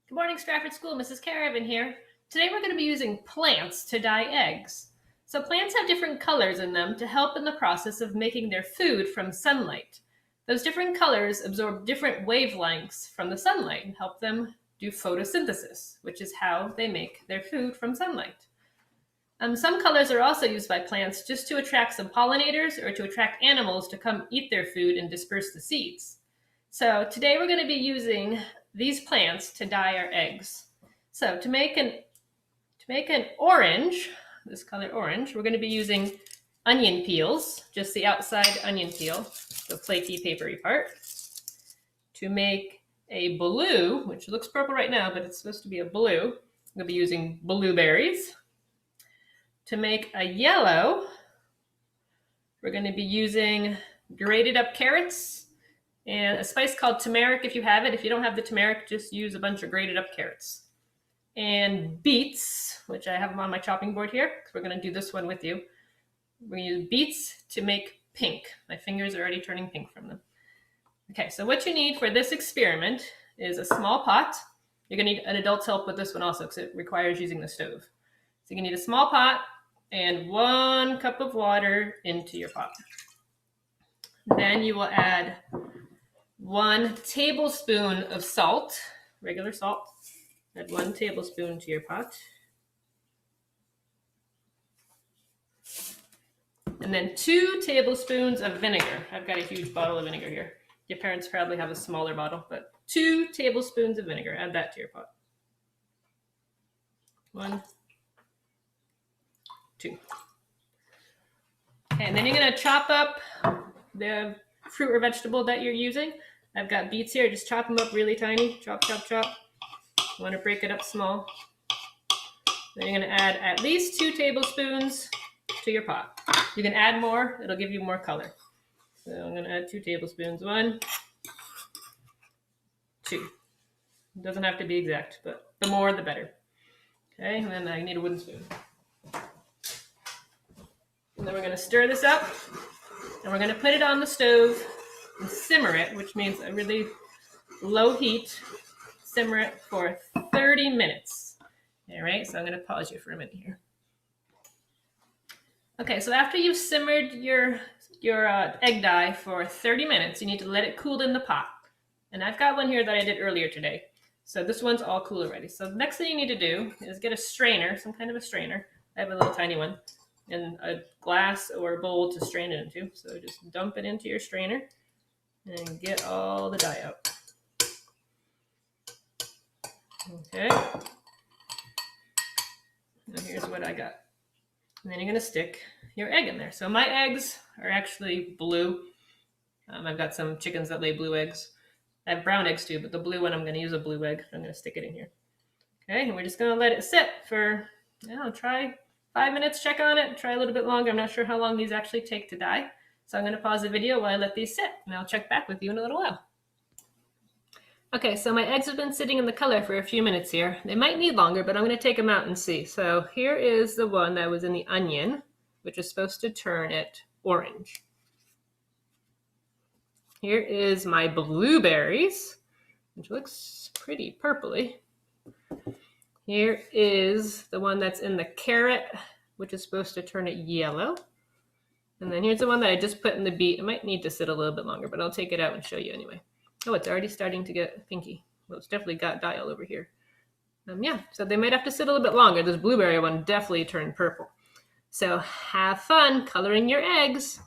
Good morning, Stratford School. Mrs. Caravan here. Today we're going to be using plants to dye eggs. So plants have different colors in them to help in the process of making their food from sunlight. Those different colors absorb different wavelengths from the sunlight and help them do photosynthesis, which is how they make their food from sunlight. Some colors are also used by plants just to attract some pollinators or to attract animals to come eat their food and disperse the seeds. So today we're going to be using these plants to dye our eggs. So to make an orange, this color orange, we're going to be using onion peels, just the outside onion peel, the flaky papery part. To make a blue, which looks purple right now, but it's supposed to be a blue, we'll be using blueberries. To make a yellow, we're going to be using grated up carrots and a spice called turmeric if you have it. If you don't have the turmeric, just use a bunch of grated up carrots. And beets, which I have them on my chopping board here, because we're going to do this one with you. We're going to use beets to make pink. My fingers are already turning pink from them. Okay, so what you need for this experiment is a small pot. You're going to need an adult's help with this one also, because it requires using the stove. So you need a small pot and 1 cup of water into your pot. Then you will add 1 tablespoon of salt, regular salt. Add 1 tablespoon to your pot. And then 2 tablespoons of vinegar. I've got a huge bottle of vinegar here. Your parents probably have a smaller bottle, but 2 tablespoons of vinegar. Add that to your pot. 1, 2. Okay, and then you're going to chop up the fruit or vegetable that you're using. I've got beets here. Just chop them up really tiny. Chop, chop, chop. You want to break it up small. Then you're going to add at least 2 tablespoons to your pot. You can add more. It'll give you more color. So I'm going to add 2 tablespoons. 1, 2. It doesn't have to be exact, but the more, the better. Okay, and then I need a wooden spoon. And then we're going to stir this up, and we're going to put it on the stove and simmer it, which means a really low heat. Simmer it for 30 minutes. All right, so I'm going to pause you for a minute here. Okay, so after you've simmered your egg dye for 30 minutes, you need to let it cool in the pot. And I've got one here that I did earlier today. So this one's all cool already. So the next thing you need to do is get a strainer, some kind of a strainer. I have a little tiny one, and a glass or a bowl to strain it into. So just dump it into your strainer and get all the dye out. Okay. Now here's what I got. And then you're going to stick your egg in there. So my eggs are actually blue. I've got some chickens that lay blue eggs. I have brown eggs too, but the blue one, I'm going to use a blue egg. I'm going to stick it in here. Okay, and we're just going to let it sit for, try 5 minutes, check on it, try a little bit longer. I'm not sure how long these actually take to dye. So I'm going to pause the video while I let these sit, and I'll check back with you in a little while. Okay, so my eggs have been sitting in the color for a few minutes here. They might need longer, but I'm going to take them out and see. So here is the one that was in the onion, which is supposed to turn it orange. Here is my blueberries, which looks pretty purpley. Here is the one that's in the carrot, which is supposed to turn it yellow. And then here's the one that I just put in the beet. It might need to sit a little bit longer, but I'll take it out and show you anyway. Oh, it's already starting to get pinky. Well, it's definitely got dye all over here. Yeah, so they might have to sit a little bit longer. This blueberry one definitely turned purple. So have fun coloring your eggs.